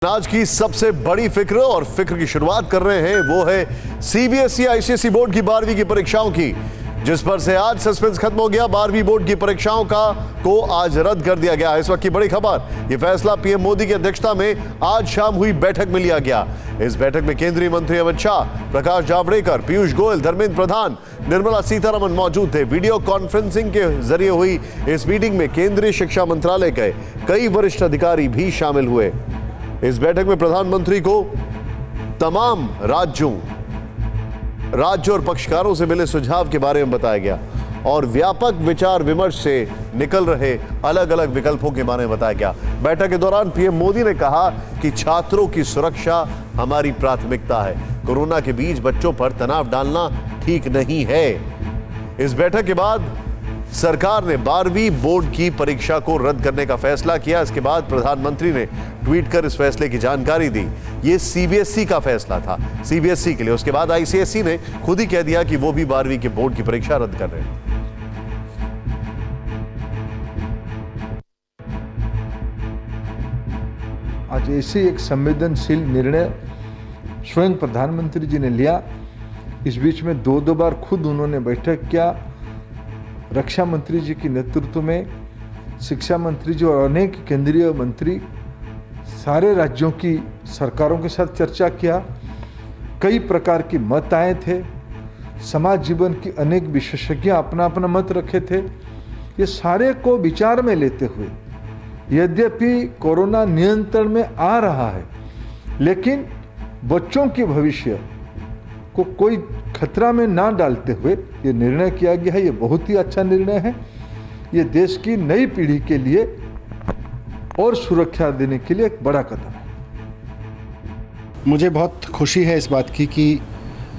आज की सबसे बड़ी फिक्र और फिक्र की शुरुआत कर रहे हैं वो है सीबीएसई आईसीएसई बोर्ड की 12वीं की परीक्षाओं की, जिस पर से आज सस्पेंस खत्म हो गया। 12वीं बोर्ड की परीक्षाओं को आज रद्द कर दिया गया। इस वक्त की बड़ी खबर, यह फैसला पीएम मोदी की अध्यक्षता में आज शाम हुई बैठक में लिया गया। इस बैठक में केंद्रीय मंत्री अमित शाह, प्रकाश जावड़ेकर, पीयूष गोयल, धर्मेंद्र प्रधान, निर्मला सीतारमण मौजूद थे। वीडियो कॉन्फ्रेंसिंग के जरिए हुई इस मीटिंग में केंद्रीय शिक्षा मंत्रालय के कई वरिष्ठ अधिकारी भी शामिल हुए। इस बैठक में प्रधानमंत्री को तमाम राज्यों और पक्षकारों से मिले सुझाव के बारे में बताया गया और व्यापक विचार विमर्श से निकल रहे अलग अलग विकल्पों के बारे में बताया गया। बैठक के दौरान पीएम मोदी ने कहा कि छात्रों की सुरक्षा हमारी प्राथमिकता है। कोरोना के बीच बच्चों पर तनाव डालना ठीक नहीं है। इस बैठक के बाद सरकार ने 12वीं बोर्ड की परीक्षा को रद्द करने का फैसला किया। इसके बाद प्रधानमंत्री ने ट्वीट कर इस फैसले की जानकारी दी। यह सीबीएसई का फैसला था, सीबीएसई के लिए। उसके बाद आईसीएसई ने खुद ही कह दिया कि वो भी 12वीं के बोर्ड की परीक्षा रद्द कर रहे हैं। आज ऐसे एक संवेदनशील निर्णय स्वयं प्रधानमंत्री जी ने लिया। इस बीच में दो बार खुद उन्होंने बैठक किया। रक्षा मंत्री जी के नेतृत्व में शिक्षा मंत्री जी और अनेक केंद्रीय मंत्री सारे राज्यों की सरकारों के साथ चर्चा किया। कई प्रकार की मत आए थे। समाज जीवन की अनेक विशेषज्ञ अपना अपना मत रखे थे। ये सारे को विचार में लेते हुए, यद्यपि कोरोना नियंत्रण में आ रहा है, लेकिन बच्चों के भविष्य को कोई खतरा में ना डालते हुए ये निर्णय किया गया है। ये बहुत ही अच्छा निर्णय है। ये देश की नई पीढ़ी के लिए और सुरक्षा देने के लिए एक बड़ा कदम है। मुझे बहुत खुशी है इस बात की कि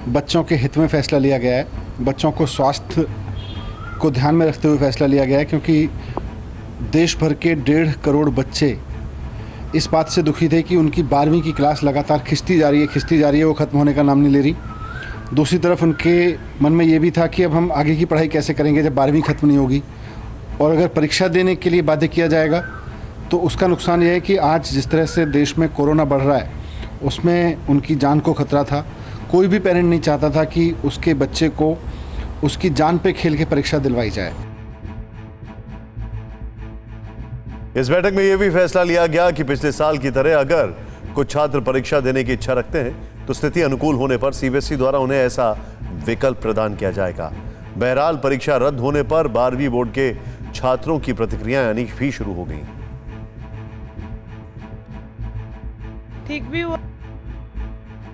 बच्चों के हित में फैसला लिया गया है। बच्चों को स्वास्थ्य को ध्यान में रखते हुए फैसला लिया गया है, क्योंकि देश भर के 1.5 करोड़ बच्चे इस बात से दुखी थे कि उनकी 12वीं की क्लास लगातार खिंचती जा रही है, वो ख़त्म होने का नाम नहीं ले रही। दूसरी तरफ उनके मन में ये भी था कि अब हम आगे की पढ़ाई कैसे करेंगे जब 12वीं ख़त्म नहीं होगी, और अगर परीक्षा देने के लिए बाध्य किया जाएगा तो उसका नुकसान यह है कि आज जिस तरह से देश में कोरोना बढ़ रहा है उसमें उनकी जान को खतरा था। कोई भी पेरेंट नहीं चाहता था कि उसके बच्चे को उसकी जान पे खेल के परीक्षा दिलवाई जाए। इस बैठक में यह भी फैसला लिया गया कि पिछले साल की तरह अगर कुछ छात्र परीक्षा देने की इच्छा रखते हैं तो स्थिति अनुकूल होने पर सीबीएसई द्वारा उन्हें ऐसा विकल्प प्रदान किया जाएगा। बहरहाल परीक्षा रद्द होने पर 12वीं बोर्ड के छात्रों की प्रतिक्रियाएं आनी भी शुरू हो गई। ठीक भी हुआ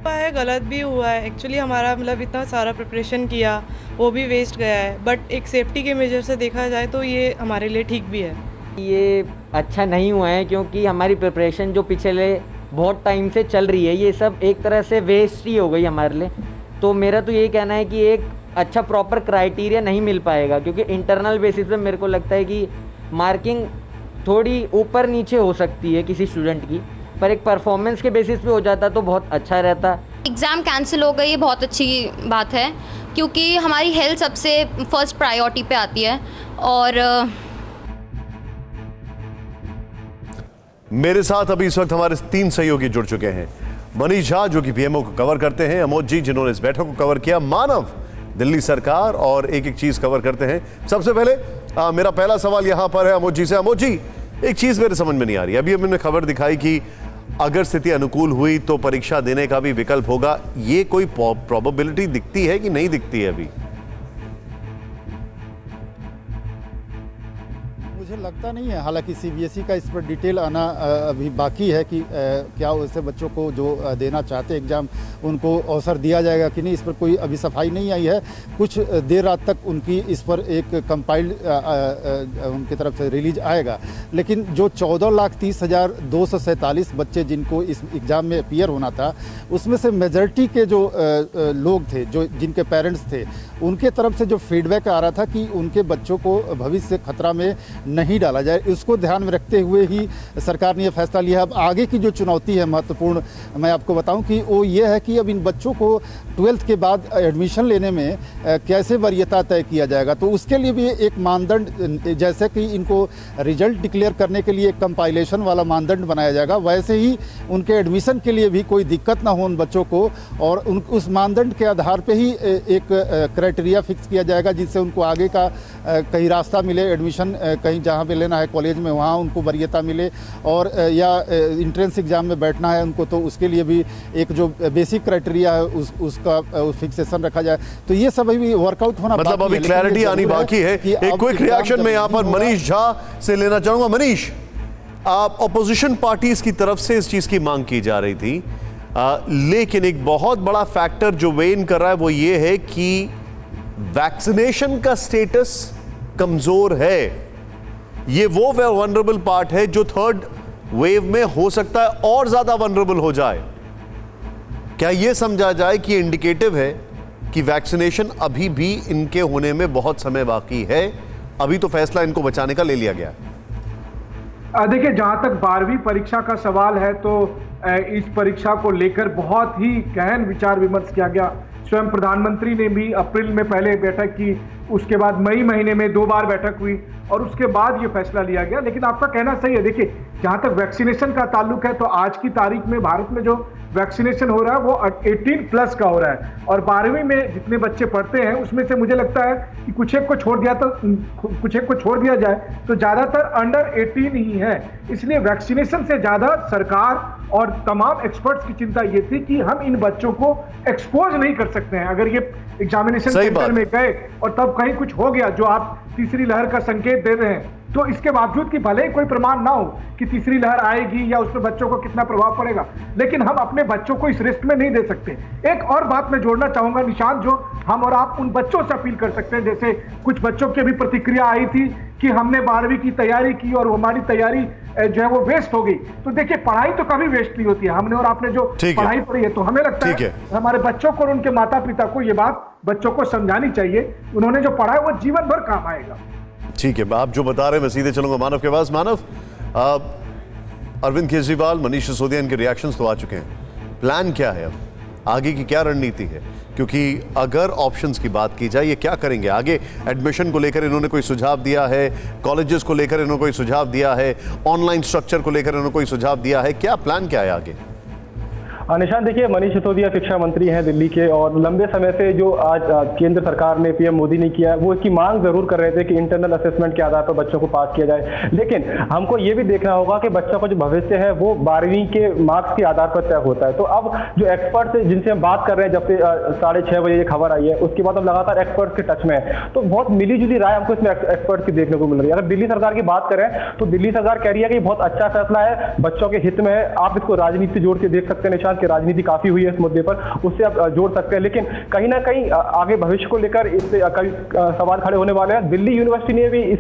है, गलत भी हुआ है। एक्चुअली हमारा मतलब इतना सारा प्रिपरेशन किया वो भी वेस्ट गया है, बट एक सेफ्टी के मेजर से देखा जाए तो ये हमारे लिए ठीक भी है। ये अच्छा नहीं हुआ है, क्योंकि हमारी प्रिपरेशन जो पिछले बहुत टाइम से चल रही है ये सब एक तरह से वेस्ट ही हो गई हमारे लिए। तो मेरा तो यही कहना है कि एक अच्छा प्रॉपर क्राइटेरिया नहीं मिल पाएगा, क्योंकि इंटरनल बेसिस पे मेरे को लगता है कि मार्किंग थोड़ी ऊपर नीचे हो सकती है किसी स्टूडेंट की, पर एक परफॉर्मेंस के बेसिस पे हो जाता तो बहुत अच्छा रहता। एग्ज़ाम कैंसिल हो गई, ये बहुत अच्छी बात है, क्योंकि हमारी हेल्थ सबसे फर्स्ट प्रायोरिटी पे आती है। और मेरे साथ अभी इस वक्त हमारे 3 सहयोगी जुड़ चुके हैं। मनीष झा जो कि पीएमओ को कवर करते हैं, अमोद जी जिन्होंने इस बैठक को कवर किया, मानव दिल्ली सरकार, और एक चीज कवर करते हैं। सबसे पहले मेरा पहला सवाल यहां पर है अमोद जी से। अमोद जी, एक चीज मेरे समझ में नहीं आ रही। अभी हमने खबर दिखाई कि अगर स्थिति अनुकूल हुई तो परीक्षा देने का भी विकल्प होगा। ये कोई प्रोबेबिलिटी दिखती है कि नहीं दिखती है? अभी मुझे लगता नहीं है। हालांकि सीबीएसई का इस पर डिटेल आना अभी बाकी है कि क्या वैसे बच्चों को जो देना चाहते एग्ज़ाम उनको अवसर दिया जाएगा कि नहीं, इस पर कोई अभी सफाई नहीं आई है। कुछ देर रात तक उनकी इस पर एक कंपाइल्ड उनकी तरफ से रिलीज आएगा। लेकिन जो 14,30,247 बच्चे जिनको इस एग्ज़ाम में अपीयर होना था, उसमें से मेजॉरिटी के जो लोग थे, जो जिनके पेरेंट्स थे, उनके तरफ से जो फीडबैक आ रहा था कि उनके बच्चों को भविष्य खतरा में नहीं डाला निकाला जाए। इसको ध्यान में रखते हुए ही सरकार ने यह फैसला लिया। अब आगे की जो चुनौती है महत्वपूर्ण, मैं आपको बताऊं कि वो ये है कि अब इन बच्चों को 12th के बाद एडमिशन लेने में कैसे वरीयता तय किया जाएगा। तो उसके लिए भी एक मानदंड, जैसे कि इनको रिजल्ट डिक्लेयर करने के लिए एक कंपाइलेशन वाला मानदंड बनाया जाएगा, वैसे ही उनके एडमिशन के लिए भी कोई दिक्कत ना हो उन बच्चों को, और उस मानदंड के आधार पे ही एक क्राइटेरिया फिक्स किया जाएगा जिससे उनको आगे का कहीं रास्ता मिले, एडमिशन कहीं जहाँ पे लेना है कॉलेज में वहाँ उनको वरीयता मिले, और या इंट्रेंस एग्जाम में बैठना है उनको तो उसके लिए भी एक जो बेसिक क्राइटेरिया है उसका फिक्सेशन रखा जाए। तो ये सब अभी वर्कआउट होना मतलब अभी क्लैरिटी आनी बाकी है। एक क्विक रिएक्शन में यहाँ पर मनीष झा से लेना चाहूंगा। मनीष, आप ऑपोजिशन पार्टीज की तरफ से इस चीज की मांग की जा रही थी, लेकिन एक बहुत बड़ा फैक्टर जो वेन कर रहा है वो ये है कि वैक्सीनेशन का स्टेटस कमजोर है। ये वो वनरेबल पार्ट है जो थर्ड वेव में हो सकता है और ज्यादा वनरेबल हो जाए। क्या यह समझा जाए कि इंडिकेटिव है कि वैक्सीनेशन अभी भी इनके होने में बहुत समय बाकी है, अभी तो फैसला इनको बचाने का ले लिया गया है? देखिए, जहां तक 12वीं परीक्षा का सवाल है तो इस परीक्षा को लेकर बहुत ही गहन विचार विमर्श किया गया। स्वयं प्रधानमंत्री ने भी अप्रैल में पहले बैठक की, उसके बाद मई महीने में 2 बार बैठक हुई और उसके बाद ये फैसला लिया गया। लेकिन आपका कहना सही है। देखिए, जहां तक वैक्सीनेशन का ताल्लुक है तो आज की तारीख में भारत में जो वैक्सीनेशन हो रहा है वो 18+ का हो रहा है, और 12वीं में जितने बच्चे पढ़ते हैं उसमें से मुझे लगता है कि कुछ एक को छोड़ दिया जाए तो ज़्यादातर अंडर 18 ही है। इसलिए वैक्सीनेशन से ज़्यादा सरकार और तमाम एक्सपर्ट्स की चिंता ये थी कि हम इन बच्चों को एक्सपोज नहीं कर सकते हैं। अगर ये एग्जामिनेशन सेंटर में गए और तब कहीं कुछ हो गया, जो आप तीसरी लहर का संकेत दे रहे हैं, तो इसके बावजूद कि भले ही कोई प्रमाण ना हो कि तीसरी लहर आएगी या उस पर बच्चों को कितना प्रभाव पड़ेगा, लेकिन हम अपने बच्चों को इस रिस्क में नहीं दे सकते। एक और बात मैं जोड़ना चाहूंगा निशांत, जो हम और आप उन बच्चों से अपील कर सकते हैं। जैसे कुछ बच्चों की भी प्रतिक्रिया आई थी कि हमने 12वीं की तैयारी की और हमारी तैयारी जो है वो वेस्ट हो गई। तो देखिए, पढ़ाई तो कभी वेस्ट नहीं होती है। हमने और आपने जो पढ़ाई पढ़ी है, तो हमें लगता है हमारे बच्चों को और उनके माता पिता को ये बात बच्चों को समझानी चाहिए। उन्होंने जो पढ़ा है वो जीवन भर काम आएगा। ठीक है, आप जो बता रहे हैं मैं सीधे चलूंगा मानव के पास। मानव, अरविंद केजरीवाल, मनीष सिसोदिया, इनके रिएक्शंस तो आ चुके हैं। प्लान क्या है, अब आगे की क्या रणनीति है? क्योंकि अगर ऑप्शंस की बात की जाए, ये क्या करेंगे आगे? एडमिशन को लेकर इन्होंने कोई सुझाव दिया है, कॉलेजेस को लेकर इन्होंने कोई सुझाव दिया है, ऑनलाइन स्ट्रक्चर को लेकर इन्होंने कोई सुझाव दिया है, क्या प्लान क्या है आगे? निशांत, देखिए, मनीष सिसोदिया शिक्षा मंत्री हैं दिल्ली के, और लंबे समय से जो आज केंद्र सरकार ने, पीएम मोदी ने किया है, वो इसकी मांग जरूर कर रहे थे कि इंटरनल असेसमेंट के आधार पर बच्चों को पास किया जाए। लेकिन हमको ये भी देखना होगा कि बच्चों का जो भविष्य है वो 12वीं के मार्क्स के आधार पर तय होता है। तो अब जो एक्सपर्ट्स जिनसे हम बात कर रहे हैं, जब से 6:30 बजे ये खबर आई है, उसके बाद हम लगातार एक्सपर्ट्स के टच में है, तो बहुत मिली जुली राय हमको इसमें एक्सपर्ट्स की देखने को मिल रही है। अगर दिल्ली सरकार की बात करें तो दिल्ली सरकार कह रही है कि बहुत अच्छा फैसला है, बच्चों के हित में है। आप इसको राजनीति से जोड़ के देख सकते हैं निशांत, की राजनीति काफी हुई है इस मुद्दे पर, उससे आप जोड़ सकते हैं। लेकिन कहीं ना कहीं आगे भविष्य को लेकर इससे कई सवाल खड़े होने वाले हैं। दिल्ली यूनिवर्सिटी ने भी इस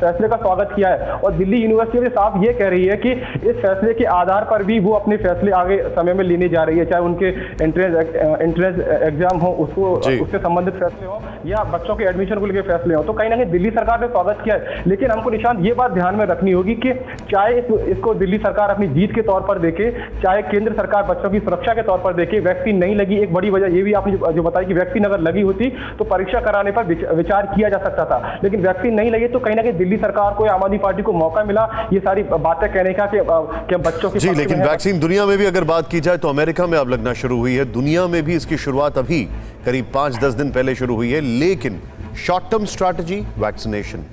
फैसले का स्वागत किया है, और दिल्ली यूनिवर्सिटी भी साफ ये कह रही है कि इस फैसले के आधार पर भी वो अपने फैसले आगे समय में लेने जा रही है, चाहे उनके एंट्रेंस एग्जाम हो, उससे संबंधित फैसले हो, या बच्चों के एडमिशन को लेकर फैसले हो। तो कहीं ना कहीं दिल्ली सरकार ने स्वागत किया है। लेकिन हमको निशांत ये बात ध्यान में रखनी होगी कि चाहे इसको दिल्ली सरकार अपनी जीत के तौर पर देखे, चाहे केंद्र सरकार बच्चों की सुरक्षा के तौर पर देखे, वैक्सीन नहीं लगी, एक बड़ी वजह ये भी आपने जो बताई कि वैक्सीन अगर लगी होती तो परीक्षा कराने पर विचार किया जा सकता था। लेकिन वैक्सीन नहीं लगी तो कहीं ना कहीं दिल्ली सरकार को या आम आदमी पार्टी को मौका मिला ये सारी बातें कहने का कि बच्चों की। जी, लेकिन वैक्सीन दुनिया में भी अगर बात की जाए तो अमेरिका में अब लगना शुरू हुई है। दुनिया में भी इसकी शुरुआत अभी करीब 5-10 दिन पहले शुरू हुई है। लेकिन short term strategy vaccination,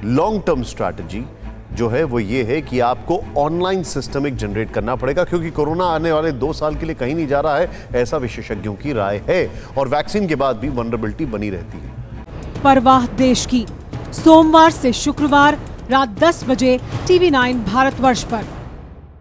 long term strategy जो है वो ये है कि आपको ऑनलाइन सिस्टम एक जनरेट करना पड़ेगा, क्योंकि कोरोना आने वाले 2 साल के लिए कहीं नहीं जा रहा है, ऐसा विशेषज्ञों की राय है। और वैक्सीन के बाद भी वल्नरेबिलिटी बनी रहती है। परवाह देश की, सोमवार से शुक्रवार रात 10 बजे TV9 भारतवर्ष पर।